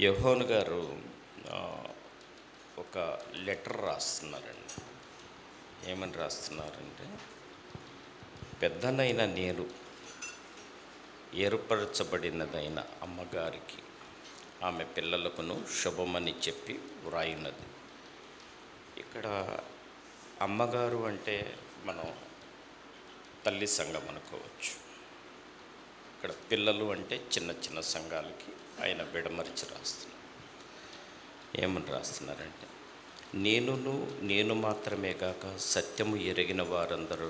యోహాను గారు ఆ, ఒక లెటర్ రాస్తున్నారండి. ఏమని రాస్తున్నారంటే, పెద్దనైన నేను ఏర్పరచబడినదైన అమ్మగారికి ఆమె పిల్లలకును శుభమని చెప్పి వ్రాయున్నది. ఇక్కడ అమ్మగారు అంటే మనం తల్లి సంఘం అనుకోవచ్చు. ఇక్కడ పిల్లలు అంటే చిన్న చిన్న సంఘాలకి ఆయన విడమరిచి రాస్తున్నారు. ఏమని రాస్తున్నారంటే, నేను మాత్రమే కాక సత్యము ఎరిగిన వారందరూ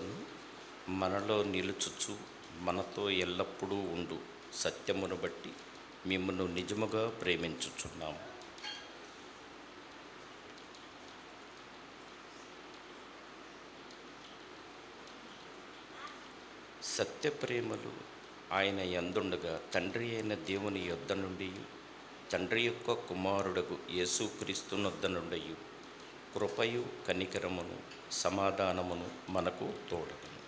మనలో నిలుచుచు మనతో ఎల్లప్పుడూ ఉండు సత్యమును బట్టి మిమ్మల్ని నిజముగా ప్రేమించుచున్నాము. సత్య ప్రేమలు ఆయన యందుండగా తండ్రి అయిన దేవుని యొద్ద నుండి, తండ్రి యొక్క కుమారుడగు యేసుక్రీస్తు నొద్ద నుండి కృపయు కనికరమును సమాధానమును మనకు తోడగును.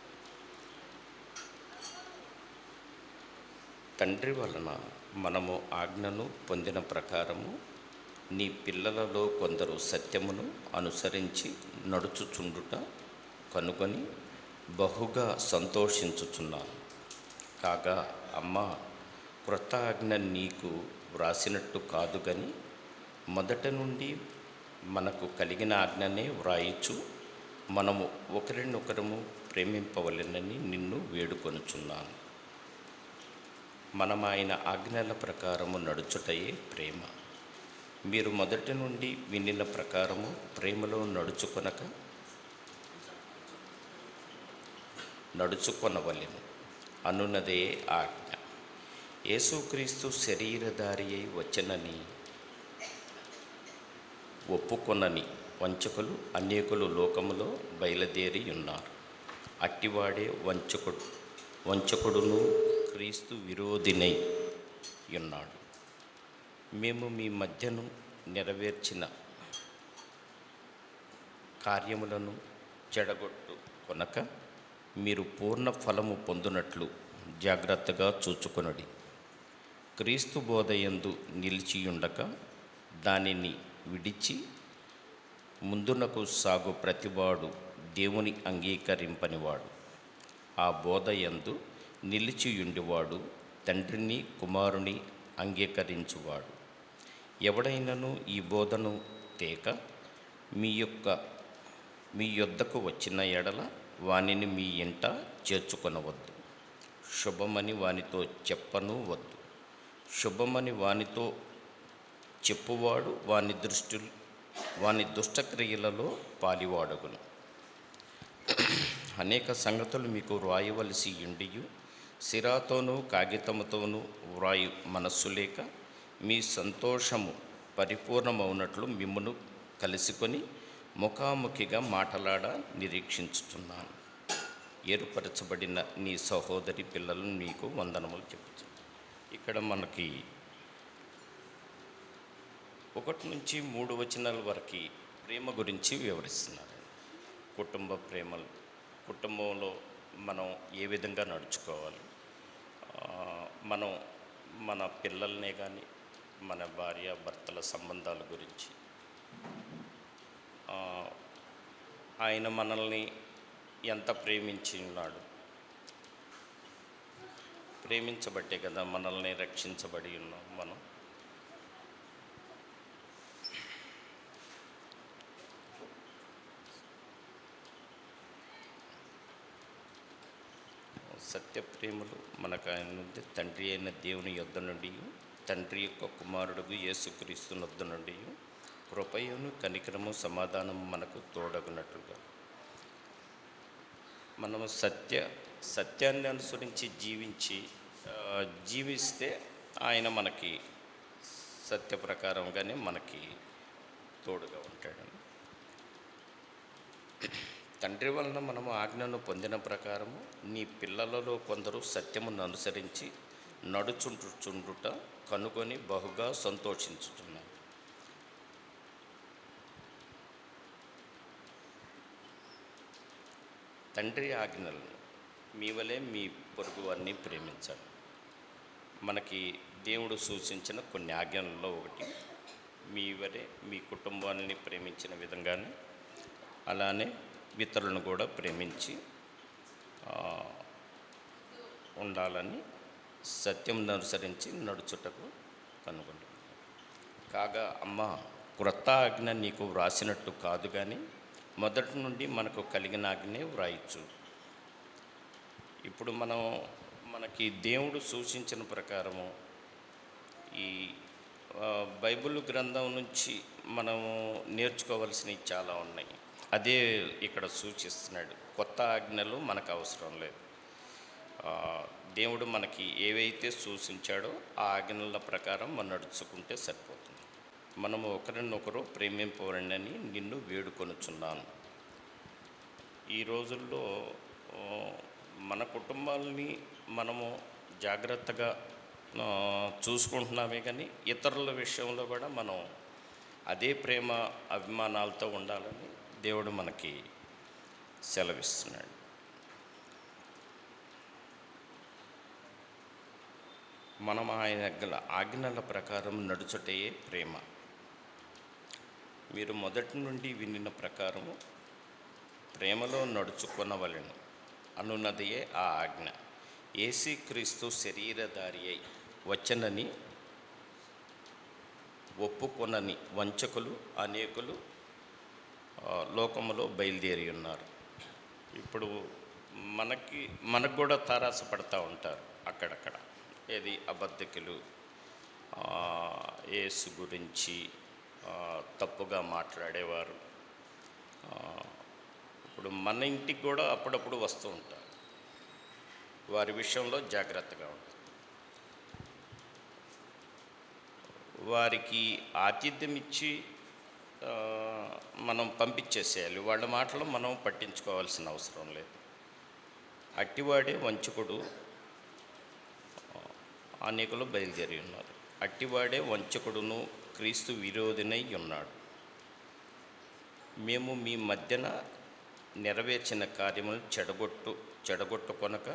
తండ్రి వలన మనము ఆజ్ఞను పొందిన ప్రకారము నీ పిల్లలలో కొందరు సత్యమును అనుసరించి నడుచుచుండుట కనుగొని బహుగా సంతోషించుచున్నాను. కాగా అమ్మ, క్రొత్త ఆజ్ఞ నీకు వ్రాసినట్టు కాదు గని మొదట నుండి మనకు కలిగిన ఆజ్ఞనే వ్రాయిచు మనము ఒకరినొకరము ప్రేమింపవలెనని నిన్ను వేడుకొనుచున్నాను. మనం ఆయన ఆజ్ఞల ప్రకారము నడుచుటయే ప్రేమ. మీరు మొదటి నుండి వినిన ప్రకారము ప్రేమలో నడుచుకొనవలెను అనున్నదే ఆజ్ఞ. యేసుక్రీస్తు శరీరధారి అయి వచ్చనని ఒప్పుకొనని వంచకులు అనేకులు లోకములో బయలుదేరి ఉన్నారు. అట్టివాడే వంచకుడును క్రీస్తు విరోధినై ఉన్నాడు. మేము మీ మధ్యను నెరవేర్చిన కార్యములను చెడగొట్టు కొనక మీరు పూర్ణ ఫలము పొందునట్లు జాగ్రత్తగా చూచుకొనుడి. క్రీస్తు బోధయందు నిలిచియుండక దానిని విడిచి ముందునకు సాగు ప్రతివాడు దేవుని అంగీకరింపనివాడు. ఆ బోధయందు నిలిచియుండివాడు తండ్రిని కుమారుని అంగీకరించువాడు. ఎవడైనను ఈ బోధను తేక మీ యొద్దకు వచ్చిన ఎడల వానిని మీ ఇంట చేర్చుకొనవద్దు. శుభమని వానితో చెప్పను వద్దు. శుభమని వానితో చెప్పువాడు వాని దుష్టక్రియలలో పాలివాడగును. అనేక సంగతులు మీకు వ్రాయవలసి ఉండియు సిరాతోనూ కాగితముతోనూ వ్రాయు మనస్సు లేక మీ సంతోషము పరిపూర్ణమవునట్లు మిమ్మును కలుసుకొని ముఖాముఖిగా మాటలాడ నిరీక్షించుతున్నాను. ఏర్పరచబడిన నీ సహోదరి పిల్లలను నీకు వందనములు చెబుతున్నాను. ఇక్కడ మనకి 1 నుంచి 3 వచనాల వరకు ప్రేమ గురించి వివరిస్తున్నారు. కుటుంబ ప్రేమలు, కుటుంబంలో మనం ఏ విధంగా నడుచుకోవాలి, మనం మన పిల్లల్నే కానీ మన భార్య భర్తల సంబంధాల గురించి, ఆయన మనల్ని ఎంత ప్రేమించి ఉన్నాడు, ప్రేమించబట్టే కదా మనల్ని రక్షించబడి ఉన్నాం. మనం సత్య ప్రేమలు మనకు ఆయన నుండి తండ్రి అయిన దేవుని యొద్ద నుండి, తండ్రి యొక్క కుమారుడుగు యేసుక్రీస్తు నొద్ద నుండి కృపయును కనికరము సమాధానము మనకు తోడగునట్లుగా మనము సత్యాన్ని అనుసరించి జీవిస్తే ఆయన మనకి సత్య ప్రకారంగానే మనకి తోడుగా ఉంటాడు. తండ్రి వలన మనము ఆజ్ఞను పొందిన ప్రకారము నీ పిల్లలలో కొందరు సత్యమును అనుసరించి నడుచుండుట కనుగొని బహుగా సంతోషించుతున్నాను. తండ్రి ఆజ్ఞలను మీ వలె మీ పొరుగు వారిని ప్రేమించాలి. మనకి దేవుడు సూచించిన కొన్ని ఆజ్ఞలలో ఒకటి, మీ కుటుంబాన్ని ప్రేమించిన విధంగానే అలానే ఇతరులను కూడా ప్రేమించి ఉండాలని సత్యం అనుసరించి నడుచుటకు కనుగొంటాం. కాగా అమ్మ, క్రొత్త ఆజ్ఞ నీకు వ్రాసినట్టు కాదు, కానీ మొదటి నుండి మనకు కలిగిన ఆజ్ఞే వ్రాయచ్చు. ఇప్పుడు మనకి దేవుడు సూచించిన ప్రకారము ఈ బైబిల్ గ్రంథం నుంచి మనము నేర్చుకోవాల్సినవి చాలా ఉన్నాయి. అదే ఇక్కడ సూచిస్తున్నాడు. కొత్త ఆజ్ఞలు మనకు అవసరం లేదు. దేవుడు మనకి ఏవైతే సూచించాడో ఆ ఆజ్ఞల ప్రకారం మనం నడుచుకుంటే సరిపోతుంది. మనము ఒకరినొకరు ప్రేమింపవలనని నిన్ను వేడుకొనుచున్నాను. ఈ రోజుల్లో మన కుటుంబాలని మనము జాగ్రత్తగా చూసుకుంటున్నామే, కానీ ఇతరుల విషయంలో కూడా మనం అదే ప్రేమ అభిమానాలతో ఉండాలని దేవుడు మనకి సెలవిస్తున్నాడు. మనం ఆయన ఆజ్ఞల ప్రకారం నడుచుటయే ప్రేమ. మీరు మొదటి నుండి వినిన ప్రకారము ప్రేమలో నడుచుకొనవలెను అనున్నదియే ఆ ఆజ్ఞ. యేసుక్రీస్తు శరీరధారి అయి వచ్చనని ఒప్పుకొనని వంచకులు అనేకులు లోకములో బయలుదేరి ఉన్నారు. ఇప్పుడు మనకు కూడా తారాసపడతా ఉంటారు అక్కడక్కడ. ఏది అబద్ధికులు, యేసు గురించి తప్పుగా మాట్లాడేవారు. ఇప్పుడు మన ఇంటికి కూడా అప్పుడప్పుడు వస్తూ ఉంటారు. వారి విషయంలో జాగ్రత్తగా ఉంటుంది. వారికి ఆతిథ్యం ఇచ్చి మనం పంపించేసేయాలి. వాళ్ళ మాటలు మనం పట్టించుకోవాల్సిన అవసరం లేదు. అట్టివాడే వంచకుడు, అనేకులు బయలుదేరి ఉన్నారు. అట్టివాడే వంచకుడును క్రీస్తు విరోధినై ఉన్నాడు. మేము మీ మధ్యన నెరవేర్చిన కార్యములు చెడగొట్టుకొనక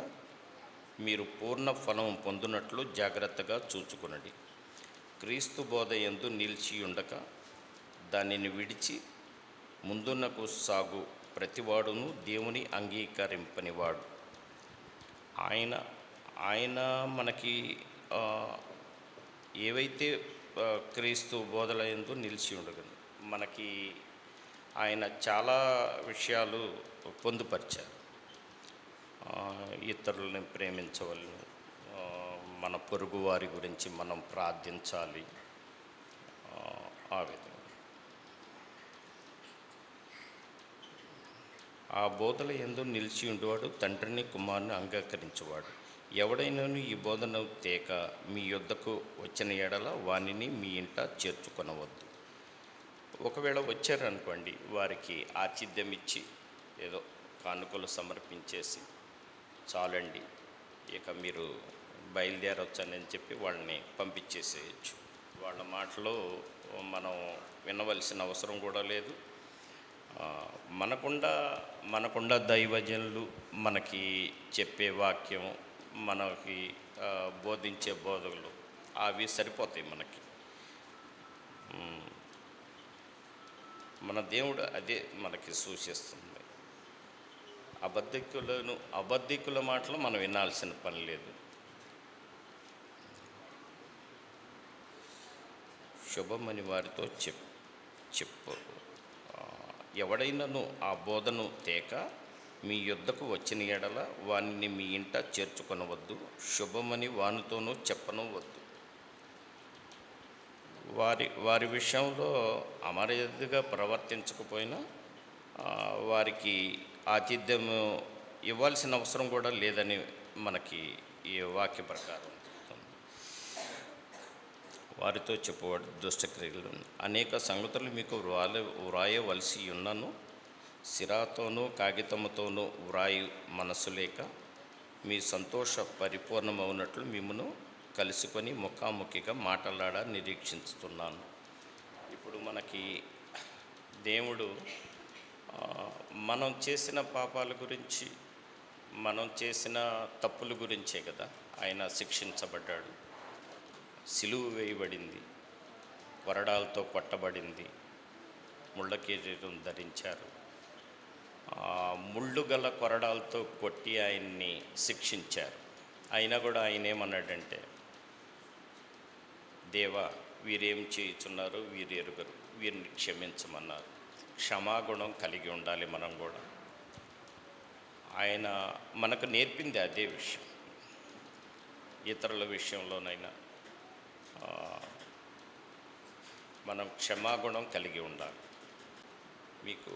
మీరు పూర్ణ ఫలం పొందునట్లు జాగ్రత్తగా చూచుకొనండి. క్రీస్తు బోధ యందు నిలిచి ఉండక దానిని విడిచి ముందునకు సాగు ప్రతివాడును దేవుని అంగీకరింపనివాడు. ఆయన మనకి ఏవైతే క్రీస్తు బోధల యందు నిలిచి ఉండగలరు. మనకి ఆయన చాలా విషయాలు పొందుపరిచారు. ఇతరులని ప్రేమించవలను, మన పొరుగు వారి గురించి మనం ప్రార్థించాలి. ఆ విధంగా ఆ బోధల యందు నిలిచి ఉండేవాడు తండ్రిని కుమారుని అంగీకరించేవాడు. ఎవడైనాను ఈ బోధన తేక మీ యొద్దకు వచ్చిన ఎడల వానిని మీ ఇంట చేర్చుకొనవద్దు. ఒకవేళ వచ్చారనుకోండి, వారికి ఆతిథ్యం ఇచ్చి ఏదో కానుకలు సమర్పించేసి చాలండి, ఇక మీరు బయలుదేరవచ్చని చెప్పి వాళ్ళని పంపించేసేయచ్చు. వాళ్ళ మాటలు మనం వినవలసిన అవసరం కూడా లేదు. మనకుండా దైవజనులు మనకి చెప్పే వాక్యం, మనకి బోధించే బోధకులు అవి సరిపోతాయి మనకి. మన దేవుడు అదే మనకి సూచిస్తుంది. అబద్ధికుల మాటలు మనం వినాల్సిన పని లేదు. శుభమని వారితో చెప్పు. ఎవడైనాను ఆ బోధను తేక మీ యొద్దకు వచ్చిన ఎడల వానిని మీ ఇంట చేర్చుకొనవద్దు. శుభమని వానితోనూ చెప్పను వద్దు. వారి విషయంలో అమర్యాదగా ప్రవర్తించకపోయినా వారికి ఆతిథ్యం ఇవ్వాల్సిన అవసరం కూడా లేదని మనకి ఈ వాక్య ప్రకారం వారితో చెప్పువాడు దుష్టక్రియలు అనేక సంగతులు మీకు వ్రాయవలసి ఉన్నను సిరాతోనూ కాగితముతోనూ వ్రాయి మనసు లేక మీ సంతోష పరిపూర్ణమవునట్లు మిమ్మను కలుసుకొని ముఖాముఖిగా మాట్లాడ నిరీక్షిస్తున్నాను. ఇప్పుడు మనకి దేవుడు మనం చేసిన పాపాల గురించి, మనం చేసిన తప్పుల గురించే కదా ఆయన శిక్షించబడ్డాడు. సిలువ వేయబడింది, కొరడాలతో కొట్టబడింది, ముళ్ళ కిరీటం ధరించారు. ముళ్ళు గల కొరడాలతో కొట్టి ఆయన్ని శిక్షించారు. అయినా కూడా ఆయన ఏమన్నాడంటే, దేవా, వీరేం చేయుచున్నారు, వీరు ఎరుగరు, వీరిని క్షమించమన్నారు. క్షమాగుణం కలిగి ఉండాలి మనం కూడా. ఆయన మనకు నేర్పింది అదే విషయం. ఇతరుల విషయంలోనైనా మనం క్షమాగుణం కలిగి ఉండాలి. మీకు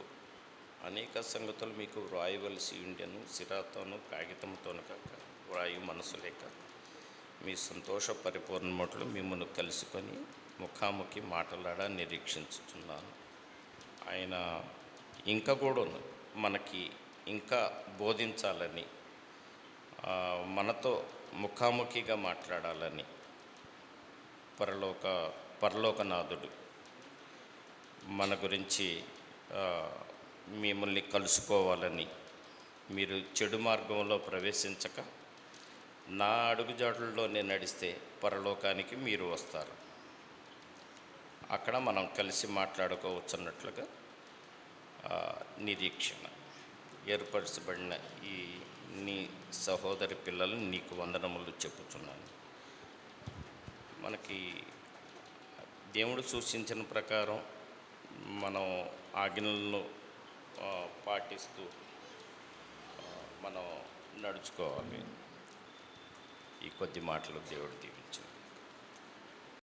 అనేక సంగతులు మీకు వ్రాయవలసి ఉండెను, సిరాతోనూ కాగితంతోనూ కాక వ్రాయి మనసు లేక మీ సంతోష పరిపూర్ణముట్లు మిమ్మల్ని కలుసుకొని ముఖాముఖి మాట్లాడ నిరీక్షించుతున్నాను. ఆయన ఇంకా కూడా మనకి ఇంకా బోధించాలని, మనతో ముఖాముఖిగా మాట్లాడాలని పరలోకనాథుడు మన గురించి మిమ్మల్ని కలుసుకోవాలని, మీరు చెడు మార్గంలో ప్రవేశించక నా అడుగుజాడల్లో నేను నడిస్తే పరలోకానికి మీరు వస్తారు, అక్కడ మనం కలిసి మాట్లాడుకోవచ్చు అన్నట్లుగా నిరీక్షణ. ఏర్పరచబడిన ఈ నీ సహోదరి పిల్లలు నీకు వందనములు చెప్పుచున్నాను. మనకి దేవుడు సూచించిన ప్రకారం మనం ఆజ్ఞలను పాటిస్తూ మనం నడుచుకోవాలి. ఈ కొద్ది మాటలు దేవుడి